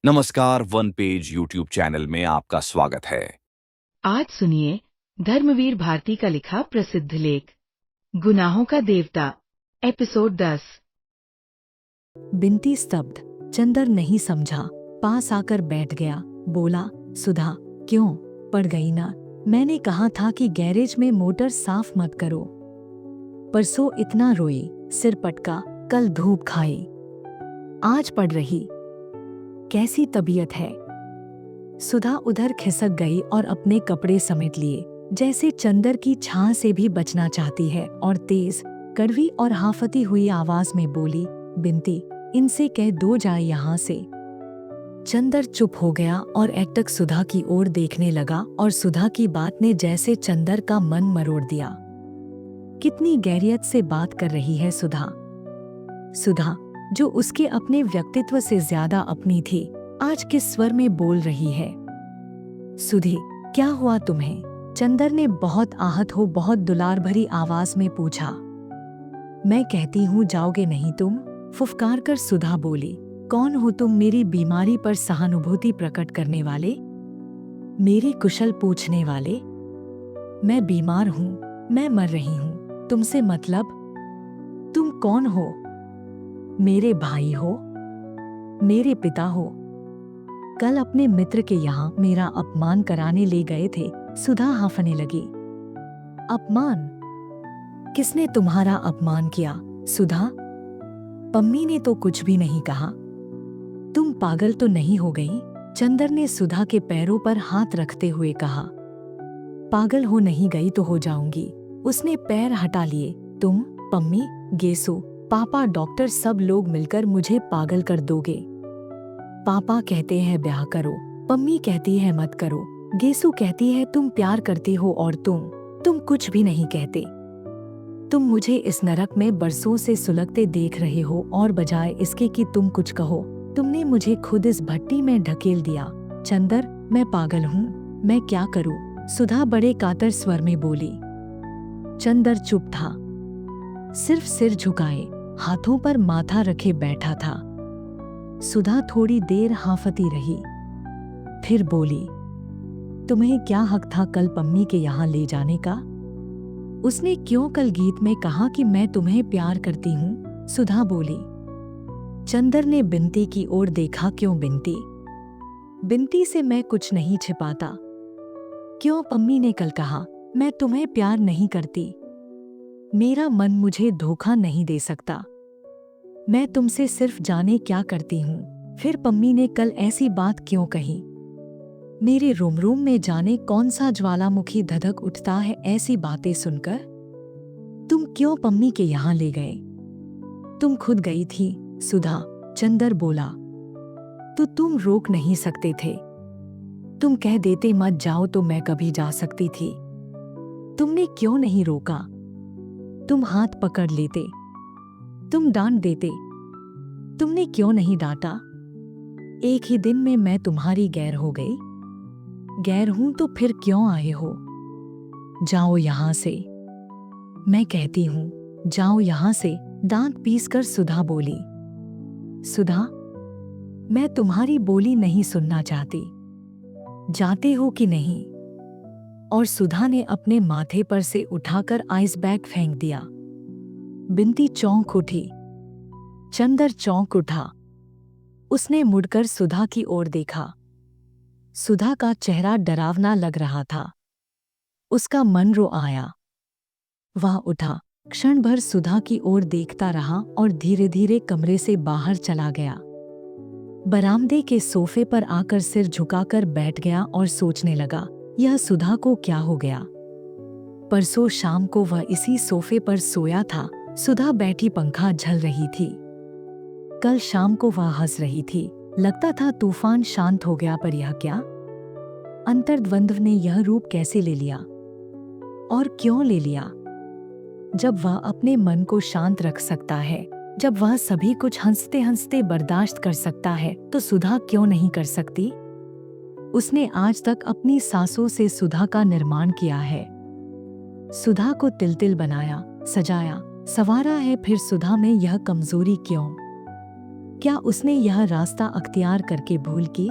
नमस्कार, one page YouTube channel में आपका स्वागत है। आज सुनिए धर्मवीर भारती का लिखा प्रसिद्ध लेख गुनाहों का देवता, एपिसोड 10। बिनती स्तब्ध। चंदर नहीं समझा, पास आकर बैठ गया। बोला, सुधा, क्यों? पड़ गई ना? मैंने कहा था कि गैरेज में मोटर साफ मत करो। परसों इतना रोई, सिर पटका, कल धूप खाई, आज पड़ रही। कैसी तबीयत है? सुधा उधर खिसक गई और अपने कपड़े समेट लिए, जैसे चंदर की छां से भी बचना चाहती है, और तेज, कड़वी और हाफती हुई आवाज में बोली, बिनती, इनसे कह दो जाए यहां से। चंदर चुप हो गया और एकटक सुधा की ओर देखने लगा, और सुधा की बात ने जैसे चंदर का मन मरोड़ दिया। कितनी गैरियत से बात कर रही है सुधा। सुधा, जो उसके अपने व्यक्तित्व से ज्यादा अपनी थी, आज किस स्वर में बोल रही है। सुधी, क्या हुआ तुम्हें? चंदर ने बहुत आहत हो, बहुत दुलार भरी आवाज में पूछा। मैं कहती हूँ जाओगे नहीं तुम? फुफकार कर सुधा बोली। कौन हो तुम मेरी बीमारी पर सहानुभूति प्रकट करने वाले, मेरी कुशल पूछने वाले? मैं बीमार हूँ, मैं मर रही हूँ, तुमसे मतलब? तुम कौन हो? मेरे भाई हो? मेरे पिता हो? कल अपने मित्र के यहाँ मेरा अपमान कराने ले गए थे। सुधा हांफने लगी। अपमान? किसने तुम्हारा अपमान किया? सुधा, पम्मी ने तो कुछ भी नहीं कहा। तुम पागल तो नहीं हो गई? चंदर ने सुधा के पैरों पर हाथ रखते हुए कहा। पागल हो नहीं गई तो हो जाऊंगी। उसने पैर हटा लिए। तुम, पम्मी, गेसू, पापा, डॉक्टर, सब लोग मिलकर मुझे पागल कर दोगे। पापा कहते हैं ब्याह करो, पम्मी कहती है मत करो, गेसू कहती है तुम प्यार करती हो, और तुम कुछ भी नहीं कहते। तुम मुझे इस नरक में बरसों से सुलगते देख रहे हो, और बजाय इसके कि तुम कुछ कहो, तुमने मुझे खुद इस भट्टी में ढकेल दिया। चंदर, मैं पागल हूँ, मैं क्या करूँ? सुधा बड़े कातर स्वर में बोली। चंदर चुप था, सिर्फ सिर झुकाए, हाथों पर माथा रखे बैठा था। सुधा थोड़ी देर हांफती रही, फिर बोली, तुम्हें क्या हक था कल पम्मी के यहाँ ले जाने का? उसने क्यों कल गीत में कहा कि मैं तुम्हें प्यार करती हूँ? सुधा बोली। चंदर ने बिनती की ओर देखा। क्यों बिनती? बिनती से मैं कुछ नहीं छिपाता। क्यों पम्मी ने कल कहा मैं तुम्हें प्यार नहीं करती? मेरा मन मुझे धोखा नहीं दे सकता। मैं तुमसे सिर्फ जाने क्या करती हूँ। फिर पम्मी ने कल ऐसी बात क्यों कही? मेरे रोम रोम में जाने कौन सा ज्वालामुखी धधक उठता है ऐसी बातें सुनकर। तुम क्यों पम्मी के यहाँ ले गए? तुम खुद गई थी सुधा, चंदर बोला। तो तुम रोक नहीं सकते थे? तुम कह देते मत जाओ तो मैं कभी जा सकती थी। तुमने क्यों नहीं रोका? तुम हाथ पकड़ लेते, तुम डांट देते। तुमने क्यों नहीं डांटा? एक ही दिन में मैं तुम्हारी गैर हो गई। गैर हूं तो फिर क्यों आए हो? जाओ यहां से, मैं कहती हूं, जाओ यहां से। दांत पीसकर सुधा बोली। सुधा, मैं तुम्हारी बोली नहीं सुनना चाहती। जाते हो कि नहीं? और सुधा ने अपने माथे पर से उठाकर आइस बैग फेंक दिया। बिनती चौंक उठी। चंदर चौंक उठा। उसने मुड़कर सुधा की ओर देखा। सुधा का चेहरा डरावना लग रहा था। उसका मन रो आया। वह उठा, क्षण भर सुधा की ओर देखता रहा और धीरे धीरे कमरे से बाहर चला गया। बरामदे के सोफे पर आकर सिर झुकाकर बैठ गया और सोचने लगा, यह सुधा को क्या हो गया? परसों शाम को वह इसी सोफे पर सोया था। सुधा बैठी पंखा झल रही थी। कल शाम को वह हंस रही थी। लगता था तूफान शांत हो गया, पर यह क्या? अंतर्द्वंद्व ने यह रूप कैसे ले लिया? और क्यों ले लिया? जब वह अपने मन को शांत रख सकता है, जब वह सभी कुछ हंसते हंसते बर्दाश्त कर सकता है, तो सुधा क्यों नहीं कर सकती? उसने आज तक अपनी सांसों से सुधा का निर्माण किया है। सुधा को तिल तिल बनाया, सजाया, संवारा है, फिर सुधा में यह कमजोरी क्यों? क्या उसने यह रास्ता अख्तियार करके भूल की?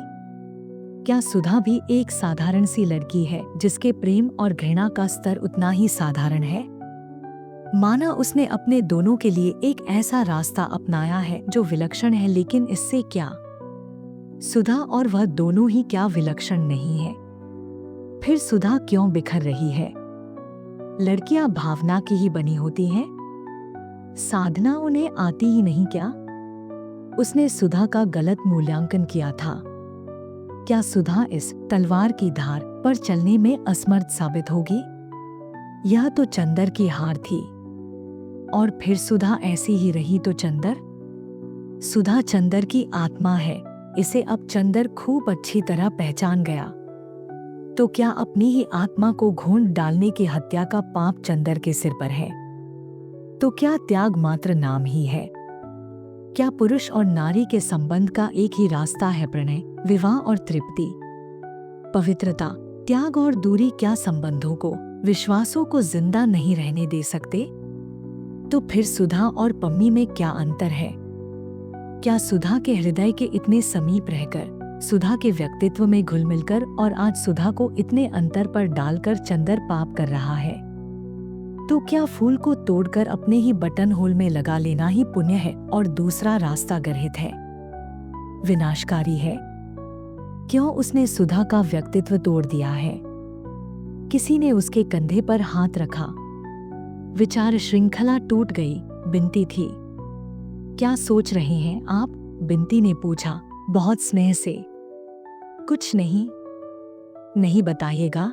क्या सुधा भी एक साधारण सी लड़की है जिसके प्रेम और घृणा का स्तर उतना ही साधारण है? माना उसने अपने दोनों के लिए एक ऐसा रास्ता अपनाया है जो विलक्षण है, लेकिन इससे क्या? सुधा और वह दोनों ही क्या विलक्षण नहीं है? फिर सुधा क्यों बिखर रही है? लड़कियां भावना की ही बनी होती हैं? साधना उन्हें आती ही नहीं क्या? उसने सुधा का गलत मूल्यांकन किया था। क्या सुधा इस तलवार की धार पर चलने में असमर्थ साबित होगी? यह तो चंदर की हार थी। और फिर सुधा ऐसी ही रही तो चंदर? सुधा चंदर की आत्मा है, इसे अब चंदर खूब अच्छी तरह पहचान गया। तो क्या अपनी ही आत्मा को घोंट डालने की हत्या का पाप चंदर के सिर पर है? तो क्या त्याग मात्र नाम ही है? क्या पुरुष और नारी के संबंध का एक ही रास्ता है प्रणय, विवाह और तृप्ति? पवित्रता, त्याग और दूरी क्या संबंधों को, विश्वासों को जिंदा नहीं रहने दे सकते? तो फिर सुधा और पम्मी में क्या अंतर है? क्या सुधा के हृदय के इतने समीप रहकर, सुधा के व्यक्तित्व में घुल मिलकर और आज सुधा को इतने अंतर पर डालकर चंदर पाप कर रहा है? तो क्या फूल को तोड़कर अपने ही बटन होल में लगा लेना ही पुण्य है और दूसरा रास्ता गर्हित है, विनाशकारी है? क्यों उसने सुधा का व्यक्तित्व तोड़ दिया है? किसी ने उसके कंधे पर हाथ रखा, विचार श्रृंखला टूट गई। बिनती थी। क्या सोच रहे हैं आप? बिनती ने पूछा बहुत स्नेह से। कुछ नहीं। नहीं बताइएगा?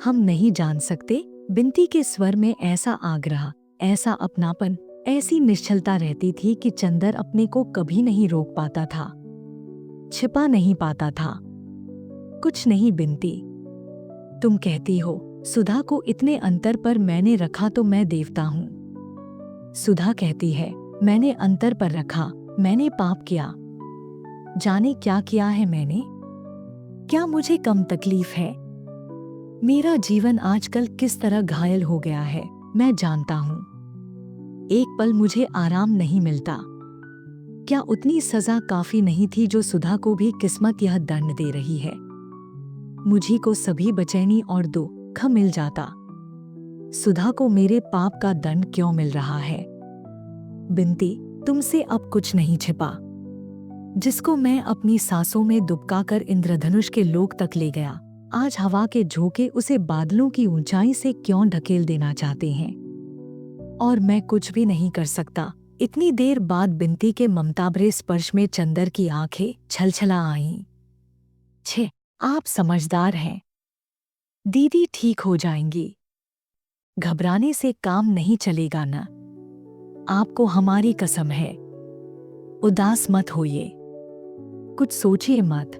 हम नहीं जान सकते। बिनती के स्वर में ऐसा आग्रह, ऐसा अपनापन, ऐसी निश्चलता रहती थी कि चंदर अपने को कभी नहीं रोक पाता था, छिपा नहीं पाता था। कुछ नहीं बिनती। तुम कहती हो सुधा को इतने अंतर पर मैंने रखा तो मैं देवता हूं। सुधा कहती है मैंने अंतर पर रखा, मैंने पाप किया। जाने क्या किया है मैंने? क्या मुझे कम तकलीफ है? मेरा जीवन आजकल किस तरह घायल हो गया है मैं जानता हूं। एक पल मुझे आराम नहीं मिलता। क्या उतनी सजा काफी नहीं थी जो सुधा को भी किस्मत यह दंड दे रही है? मुझी को सभी बेचैनी और दुख मिल जाता, सुधा को मेरे पाप का दंड क्यों मिल रहा है? बिनती, तुमसे अब कुछ नहीं छिपा। जिसको मैं अपनी सांसों में दुबकाकर इंद्रधनुष के लोक तक ले गया, आज हवा के झोंके उसे बादलों की ऊंचाई से क्यों ढकेल देना चाहते हैं? और मैं कुछ भी नहीं कर सकता। इतनी देर बाद बिनती के ममताभरे स्पर्श में चंदर की आंखें छलछला आईं। छे, आप समझदार हैं। दीदी ठीक हो जाएंगी। घबराने से काम नहीं चलेगा ना। आपको हमारी कसम है। उदास मत होइए, कुछ सोचिए मत।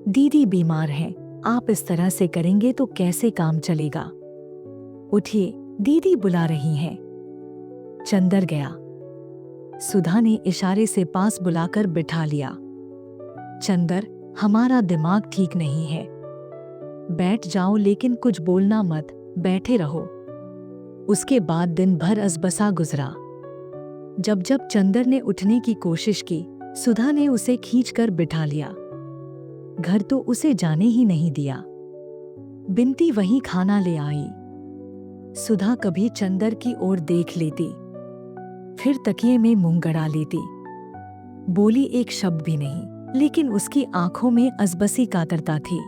दीदी बीमार हैं, आप इस तरह से करेंगे तो कैसे काम चलेगा? उठिए, दीदी बुला रही हैं। चंदर गया। सुधा ने इशारे से पास बुलाकर बिठा लिया। चंदर, हमारा दिमाग ठीक नहीं है। बैठ जाओ, लेकिन कुछ बोलना मत, बैठे रहो। उसके बाद दिन भर असबसा गुजरा। जब जब चंदर ने उठने की कोशिश की, सुधा ने उसे खींचकर बिठा लिया। घर तो उसे जाने ही नहीं दिया। बिनती वहीं खाना ले आई। सुधा कभी चंदर की ओर देख लेती, फिर तकिए में मुंह गड़ा लेती। बोली एक शब्द भी नहीं, लेकिन उसकी आंखों में असबसी कातरता थी।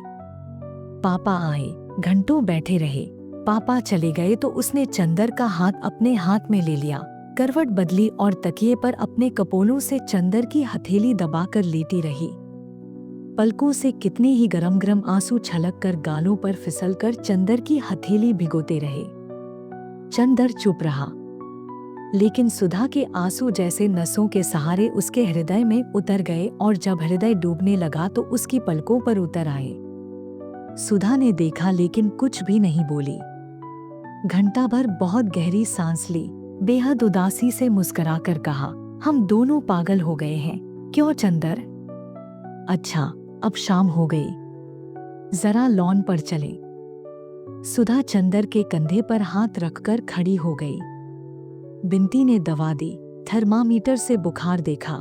पापा आए, घंटों बैठे रहे। पापा चले गए तो उसने चंदर का हाथ अपने हाथ में ले लिया, करवट बदली और तकिए पर अपने कपोलों से चंदर की हथेली दबाकर लेटी रही। पलकों से कितने ही गरम गरम आंसू छलक कर गालों पर फिसलकर चंदर की हथेली भिगोते रहे। चंदर चुप रहा, लेकिन सुधा के आंसू जैसे नसों के सहारे उसके हृदय में उतर गए और जब हृदय डूबने लगा तो उसकी पलकों पर उतर आए। सुधा ने देखा लेकिन कुछ भी नहीं बोली। घंटा भर बहुत गहरी सांस ली, बेहद उदासी से मुस्कुराकर कहा, हम दोनों पागल हो गए हैं। क्यों चंदर? अच्छा, अब शाम हो गई, जरा लॉन पर चले। सुधा चंदर के कंधे पर हाथ रखकर खड़ी हो गई। बिनती ने दवा दी, थर्मामीटर से बुखार देखा,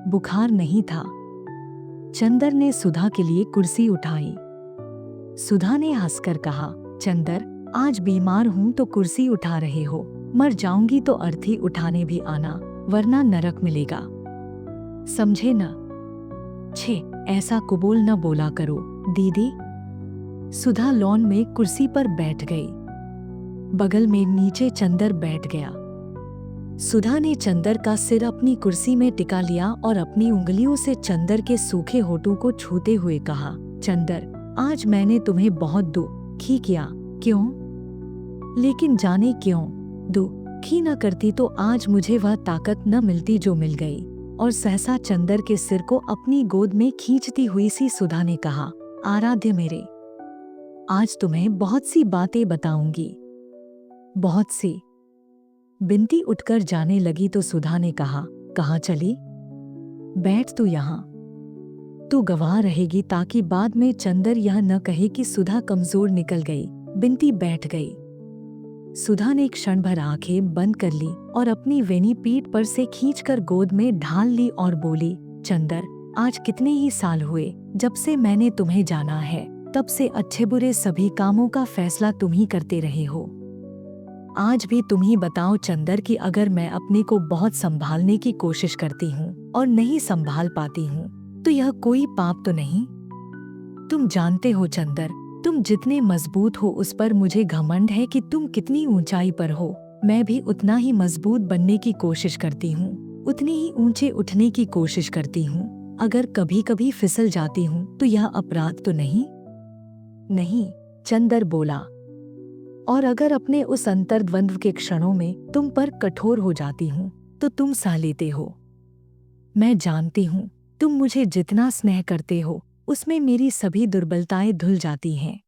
बुखार नहीं था। चंदर ने सुधा के लिए कुर्सी उठाई। सुधा ने हंसकर कहा, चंदर, आज बीमार हूं तो कुर्सी उठा रहे हो, मर जाऊंगी तो अर्थी उठाने भी आना, वरना नरक मिलेगा, समझे न? छे, ऐसा कुबोल न बोला करो दीदी। सुधा लॉन में कुर्सी पर बैठ गई। बगल में नीचे चंदर बैठ गया। सुधा ने चंदर का सिर अपनी कुर्सी में टिका लिया और अपनी उंगलियों से चंदर के सूखे होठों को छूते हुए कहा, चंदर, आज मैंने तुम्हें बहुत दुखी किया, क्यों? लेकिन जाने क्यों दुखी न करती तो आज मुझे वह ताकत न मिलती जो मिल गई। और सहसा चंदर के सिर को अपनी गोद में खींचती हुई सी सुधा ने कहा, आराध्य मेरे, आज तुम्हें बहुत सी बातें बताऊंगी, बहुत सी। बिनती उठकर जाने लगी तो सुधा ने कहा, कहाँ चली? बैठ तू यहाँ, तू गवाह रहेगी ताकि बाद में चंदर यह न कहे कि सुधा कमजोर निकल गई। बिनती बैठ गई। सुधा ने क्षण भर आंखें बंद कर ली और अपनी वेनी पीठ पर से खींचकर गोद में ढाल ली और बोली, चंदर, आज कितने ही साल हुए जब से मैंने तुम्हें जाना है, तब से अच्छे बुरे सभी कामों का फैसला तुम ही करते रहे हो। आज भी तुम ही बताओ चंदर कि अगर मैं अपने को बहुत संभालने की कोशिश करती हूँ और नहीं संभाल पाती हूँ तो यह कोई पाप तो नहीं? तुम जानते हो चंदर, तुम जितने मजबूत हो उस पर मुझे घमंड है कि तुम कितनी ऊंचाई पर हो। मैं भी उतना ही मजबूत बनने की कोशिश करती हूँ, उतनी ही ऊंचे उठने की कोशिश करती हूँ। अगर कभी कभी फिसल जाती हूँ तो यह अपराध तो नहीं? नहीं, चंदर बोला। और अगर अपने उस अंतर्द्वंद्व के क्षणों में तुम पर कठोर हो जाती हूँ तो तुम सह लेते हो। मैं जानती हूँ तुम मुझे जितना स्नेह करते हो उसमें मेरी सभी दुर्बलताएं धुल जाती हैं।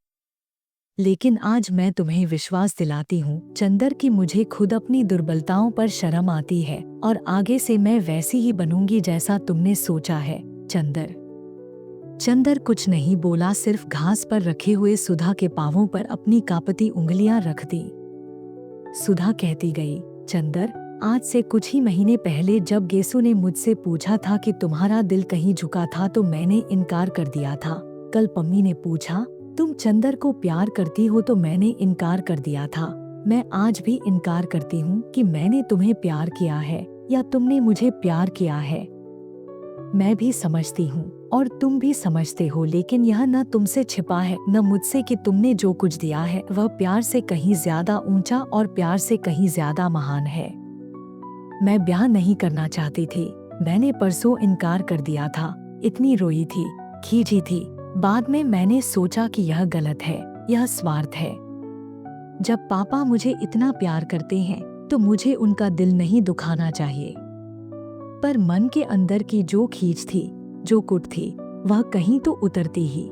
लेकिन आज मैं तुम्हें विश्वास दिलाती हूँ चंदर कि मुझे खुद अपनी दुर्बलताओं पर शर्म आती है और आगे से मैं वैसी ही बनूंगी जैसा तुमने सोचा है। चंदर कुछ नहीं बोला, सिर्फ घास पर रखे हुए सुधा के पांवों पर अपनी कांपती उंगलियां रख दी। सुधा कहती गई, चंदर, आज से कुछ ही महीने पहले जब गेसु ने मुझसे पूछा था कि तुम्हारा दिल कहीं झुका था तो मैंने इनकार कर दिया था। कल पम्मी ने पूछा तुम चंदर को प्यार करती हो तो मैंने इनकार कर दिया था। मैं आज भी इनकार करती हूँ कि मैंने तुम्हें प्यार किया है या तुमने मुझे प्यार किया है। मैं भी समझती हूँ और तुम भी समझते हो, लेकिन यह न तुमसे छिपा है न मुझसे कि तुमने जो कुछ दिया है वह प्यार से कहीं ज्यादा ऊंचा और प्यार से कहीं ज्यादा महान है। मैं ब्याह नहीं करना चाहती थी, मैंने परसों इनकार कर दिया था। इतनी रोई थी, खींची थी। बाद में मैंने सोचा कि यह गलत है, यह स्वार्थ है। जब पापा मुझे इतना प्यार करते हैं तो मुझे उनका दिल नहीं दुखाना चाहिए। पर मन के अंदर की जो खींच थी, जो कुट थी, वह कहीं तो उतरती ही।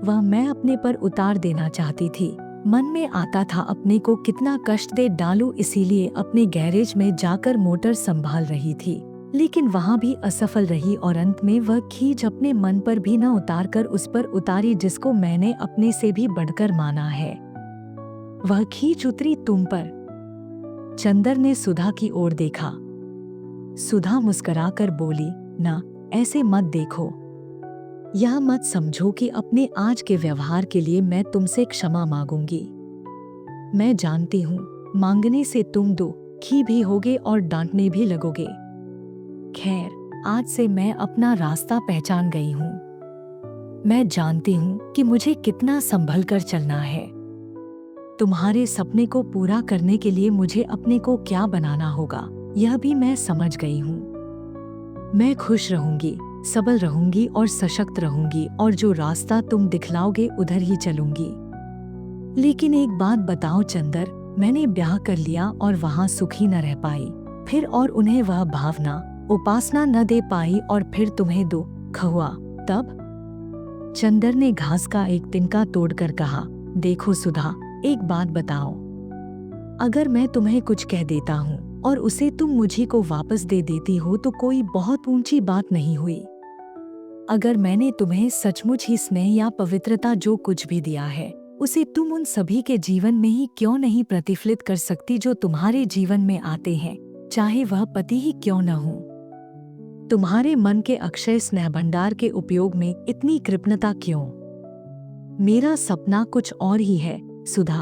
वह मैं अपने पर उतार देना चाहती थी। मन में आता था अपने को कितना कष्ट दे डालूं, इसीलिए अपने गैरेज में जाकर मोटर संभाल रही थी, लेकिन वहां भी असफल रही और अंत में वह खींच अपने मन पर भी न उतार कर उस पर उतारी जिसको मैंने अपने से भी बढ़कर माना है। वह खींच उतरी तुम पर। चंदर ने सुधा की ओर देखा। सुधा मुस्कुराकर बोली, ना, ऐसे मत देखो। यह मत समझो कि अपने आज के व्यवहार के लिए मैं तुमसे क्षमा मांगूंगी। मैं जानती हूँ मांगने से तुम दुखी भी होगे और डांटने भी लगोगे। खैर, आज से मैं अपना रास्ता पहचान गई हूँ। मैं जानती हूँ कि मुझे कितना संभल कर चलना है। तुम्हारे सपने को पूरा करने के लिए मुझे अपने को क्या बनाना होगा यह भी मैं समझ गई हूँ। मैं खुश रहूंगी, सबल रहूंगी और सशक्त रहूंगी और जो रास्ता तुम दिखलाओगे उधर ही चलूंगी। लेकिन एक बात बताओ चंदर, मैंने ब्याह कर लिया और वहां सुखी न रह पाई, फिर और उन्हें वह भावना उपासना न दे पाई और फिर तुम्हें दुख हुआ, तब? चंदर ने घास का एक तिनका तोड़कर कहा, देखो सुधा, एक बात बताओ। अगर मैं तुम्हें कुछ कह देता हूँ और उसे तुम मुझे को वापस दे देती हो तो कोई बहुत ऊंची बात नहीं हुई। अगर मैंने तुम्हें सचमुच ही स्नेह या पवित्रता जो कुछ भी दिया है उसे तुम उन सभी के जीवन में ही क्यों नहीं प्रतिफलित कर सकती जो तुम्हारे जीवन में आते हैं, चाहे वह पति ही क्यों न हो। तुम्हारे मन के अक्षय स्नेह भंडार के उपयोग में इतनी कृपणता क्यों? मेरा सपना कुछ और ही है, सुधा।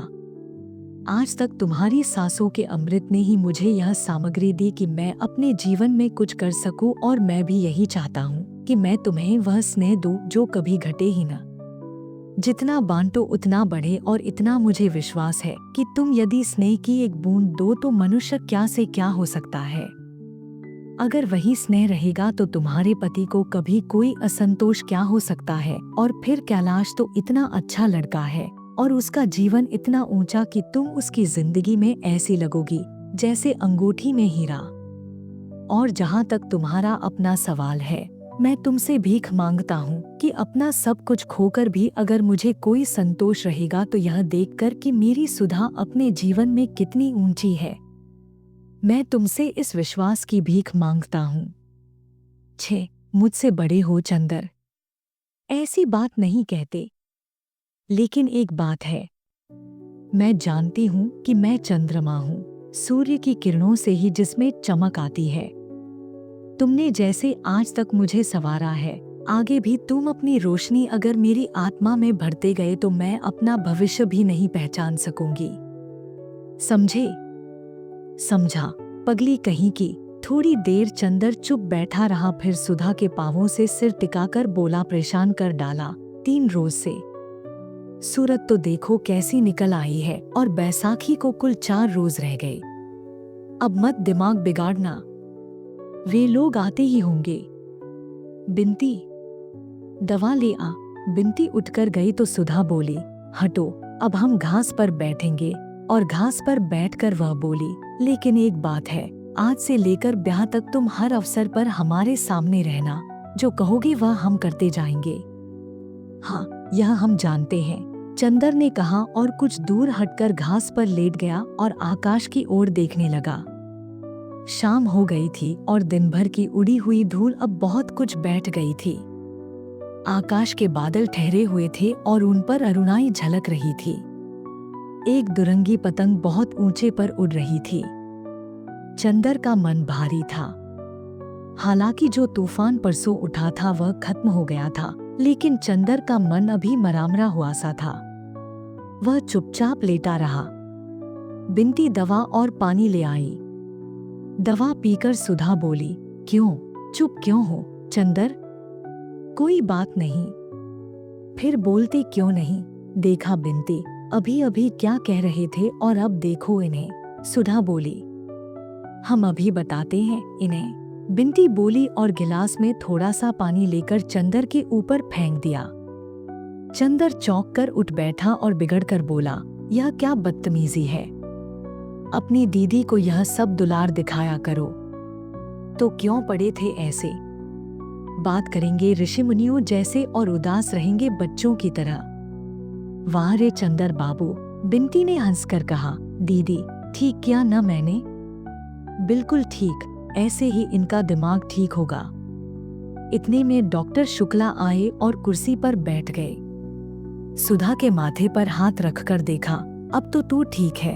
आज तक तुम्हारी सांसों के अमृत ने ही मुझे यह सामग्री दी कि मैं अपने जीवन में कुछ कर सकूं, और मैं भी यही चाहता हूं कि मैं तुम्हें वह स्नेह दूं जो कभी घटे ही न। जितना बांटो उतना बढ़े, और इतना मुझे विश्वास है कि तुम यदि स्नेह की एक बूंद दो तो मनुष्य क्या से क्या हो सकता है। अगर वही स्नेह रहेगा तो तुम्हारे पति को कभी कोई असंतोष क्या हो सकता है। और फिर कैलाश तो इतना अच्छा लड़का है और उसका जीवन इतना ऊंचा कि तुम उसकी जिंदगी में ऐसी लगोगी जैसे अंगूठी में हीरा। और जहां तक तुम्हारा अपना सवाल है, मैं तुमसे भीख मांगता हूँ कि अपना सब कुछ खोकर भी अगर मुझे कोई संतोष रहेगा तो यह देखकर कि मेरी सुधा अपने जीवन में कितनी ऊंची है। मैं तुमसे इस विश्वास की भीख मांगता हूँ। मुझसे बड़े हो चंदर, ऐसी बात नहीं कहते, लेकिन एक बात है, मैं जानती हूँ कि मैं चंद्रमा हूँ, सूर्य की किरणों से ही जिसमें चमक आती है। तुमने जैसे आज तक मुझे संवारा है, आगे भी तुम अपनी रोशनी अगर मेरी आत्मा में भरते गए तो मैं अपना भविष्य भी नहीं पहचान सकूंगी। समझे? समझा, पगली कहीं की। थोड़ी देर चंदर चुप बैठा रहा, फिर सुधा के पांवों से सिर टिकाकर बोला, परेशान कर डाला 3 रोज से। सूरत तो देखो कैसी निकल आई है, और बैसाखी को कुल 4 रोज रह गए। अब मत दिमाग बिगाड़ना, वे लोग आते ही होंगे। बिनती, दवा ले आ। बिनती उठकर गई तो सुधा बोली, हटो, अब हम घास पर बैठेंगे। और घास पर बैठकर वह बोली, लेकिन एक बात है, आज से लेकर ब्याह तक तुम हर अवसर पर हमारे सामने रहना। जो कहोगे वह हम करते जाएंगे। हाँ, यह हम जानते हैं, चंदर ने कहा और कुछ दूर हटकर घास पर लेट गया और आकाश की ओर देखने लगा। शाम हो गई थी और दिन भर की उड़ी हुई धूल अब बहुत कुछ बैठ गई थी। आकाश के बादल ठहरे हुए थे और उन पर अरुणाई झलक रही थी। एक दुरंगी पतंग बहुत ऊंचे पर उड़ रही थी। चंदर का मन भारी था। हालांकि जो तूफान परसों उठा था वह खत्म हो गया था, लेकिन चंदर का मन अभी मरामरा हुआ सा था। वह चुपचाप लेटा रहा। बिनती दवा और पानी ले आई। दवा पीकर सुधा बोली, क्यों चुप क्यों हो चंदर? कोई बात नहीं। फिर बोलते क्यों नहीं? देखा बिनती, अभी अभी क्या कह रहे थे और अब देखो इन्हें। सुधा बोली, हम अभी बताते हैं इन्हें। बिनती बोली और गिलास में थोड़ा सा पानी लेकर चंदर के ऊपर फेंक दिया। चंदर चौंक कर उठ बैठा और बिगड़कर बोला, यह क्या बदतमीजी है? अपनी दीदी को यह सब दुलार दिखाया करो। तो क्यों पड़े थे ऐसे? बात करेंगे ऋषि मुनियों जैसे और उदास रहेंगे बच्चों की तरह। वाह रे चंदर बाबू, बिनती ने हंसकर कहा। दीदी, ठीक किया न मैंने? बिल्कुल ठीक, ऐसे ही इनका दिमाग ठीक होगा। इतने में डॉक्टर शुक्ला आए और कुर्सी पर बैठ गए। सुधा के माथे पर हाथ रखकर देखा, अब तो तू ठीक है?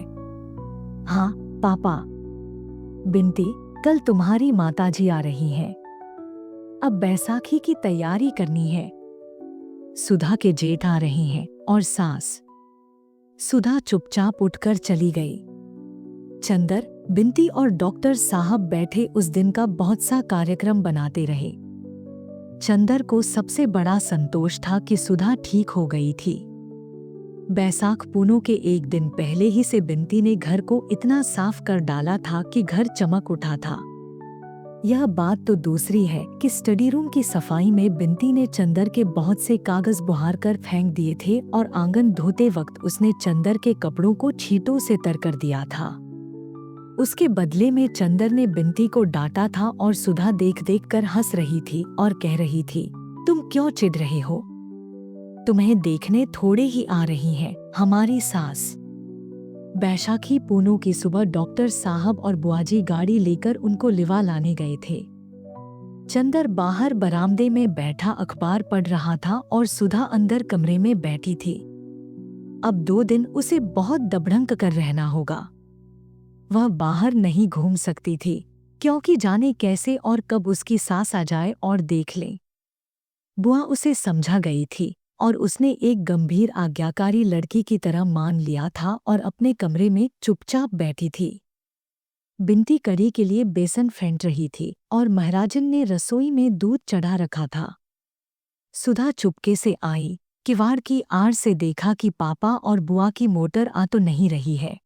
हाँ पापा। बिनती, कल तुम्हारी माताजी आ रही हैं। अब बैसाखी की तैयारी करनी है। सुधा के जेठ आ रहे हैं और सास। सुधा चुपचाप उठकर चली गई। चंदर, बिनती और डॉक्टर साहब बैठे उस दिन का बहुत सा कार्यक्रम बनाते रहे। चंदर को सबसे बड़ा संतोष था कि सुधा ठीक हो गई थी। बैसाख पूनों के एक दिन पहले ही से बिनती ने घर को इतना साफ कर डाला था कि घर चमक उठा था। यह बात तो दूसरी है कि स्टडी रूम की सफाई में बिनती ने चंदर के बहुत से कागज बुहार कर फेंक दिए थे और आंगन धोते वक्त उसने चंदर के कपड़ों को छींटों से तर कर दिया था। उसके बदले में चंदर ने बिनती को डांटा था और सुधा देख देख कर हंस रही थी और कह रही थी, तुम क्यों चिढ़ रहे हो? तुम्हें देखने थोड़े ही आ रही हैं हमारी सास। बैसाखी पूनों की सुबह डॉक्टर साहब और बुआजी गाड़ी लेकर उनको लिवा लाने गए थे। चंदर बाहर बरामदे में बैठा अखबार पढ़ रहा था और सुधा अंदर कमरे में बैठी थी। अब 2 दिन उसे बहुत दबड़ंक कर रहना होगा। वह बाहर नहीं घूम सकती थी। क्योंकि जाने कैसे और कब उसकी सास आ जाए और देख ले। बुआ उसे समझा गई थी और उसने एक गंभीर आज्ञाकारी लड़की की तरह मान लिया था और अपने कमरे में चुपचाप बैठी थी। बिनती कड़ी के लिए बेसन फेंट रही थी और महाराजन ने रसोई में दूध चढ़ा रखा था। सुधा चुपके से आई, किवाड़ की आड़ से देखा कि पापा और बुआ की मोटर आ तो नहीं रही है।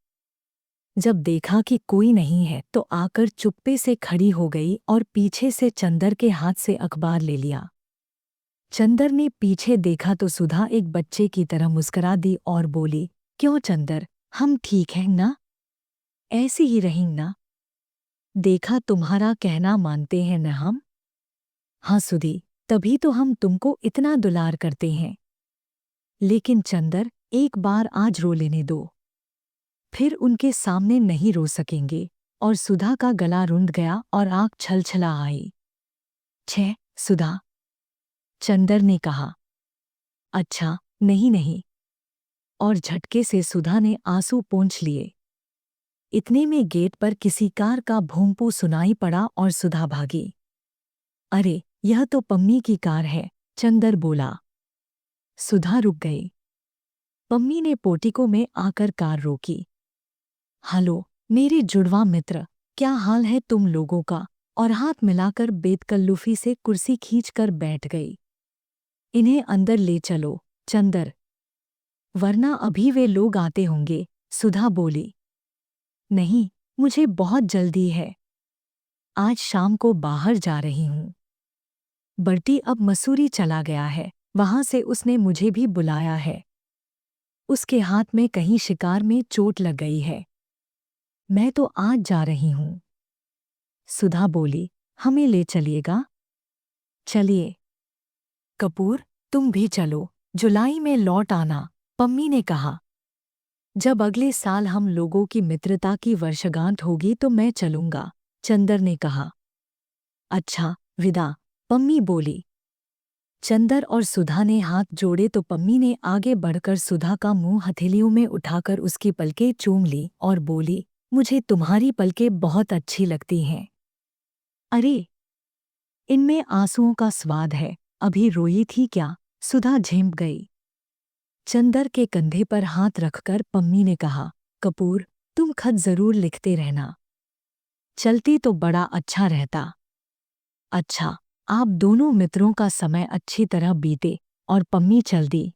जब देखा कि कोई नहीं है तो आकर चुप्पे से खड़ी हो गई और पीछे से चंदर के हाथ से अखबार ले लिया। चंदर ने पीछे देखा तो सुधा एक बच्चे की तरह मुस्कुरा दी और बोली, क्यों चंदर, हम ठीक हैं ना? ऐसी ही रहें ना? देखा तुम्हारा कहना मानते हैं न हम? हाँ सुधी, तभी तो हम तुमको इतना दुलार करते हैं। लेकिन चंदर, एक बार आज रो लेने दो, फिर उनके सामने नहीं रो सकेंगे। और सुधा का गला रुंध गया और आँख छलछला आई। छः सुधा, चंदर ने कहा। अच्छा, नहीं नहीं। और झटके से सुधा ने आंसू पोंछ लिए। इतने में गेट पर किसी कार का भूंपू सुनाई पड़ा और सुधा भागी। अरे, यह तो पम्मी की कार है, चंदर बोला। सुधा रुक गई। पम्मी ने पोर्टिको में आकर कार रोकी। हेलो मेरे जुड़वा मित्र, क्या हाल है तुम लोगों का? और हाथ मिलाकर बेतकल्लुफी से कुर्सी खींचकर बैठ गई। इन्हें अंदर ले चलो, चंदर, वरना अभी वे लोग आते होंगे, सुधा बोली। नहीं, मुझे बहुत जल्दी है। आज शाम को बाहर जा रही हूँ। बर्टी अब मसूरी चला गया है, वहां से उसने मुझे भी बुलाया है। उसके हाथ में कहीं शिकार में चोट लग गई है। मैं तो आज जा रही हूँ। सुधा बोली, हमें ले चलिएगा? चलिए। कपूर, तुम भी चलो, जुलाई में लौट आना, पम्मी ने कहा। जब अगले साल हम लोगों की मित्रता की वर्षगांठ होगी तो मैं चलूंगा, चंदर ने कहा। अच्छा, विदा, पम्मी बोली। चंदर और सुधा ने हाथ जोड़े तो पम्मी ने आगे बढ़कर सुधा का मुंह हथेलियों में उठाकर उसकी पलकें चूम ली और बोली, मुझे तुम्हारी पलकें बहुत अच्छी लगती हैं। अरे, इनमें आंसुओं का स्वाद है, अभी रोई थी क्या? सुधा झेंप गई। चंदर के कंधे पर हाथ रखकर पम्मी ने कहा, कपूर, तुम खत जरूर लिखते रहना। चलती तो बड़ा अच्छा रहता। अच्छा, आप दोनों मित्रों का समय अच्छी तरह बीते। और पम्मी चल दी।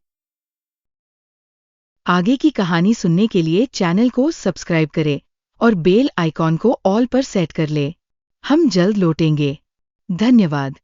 आगे की कहानी सुनने के लिए चैनल को सब्सक्राइब करें और बेल आइकॉन को ऑल पर सेट कर लें। हम जल्द लौटेंगे। धन्यवाद।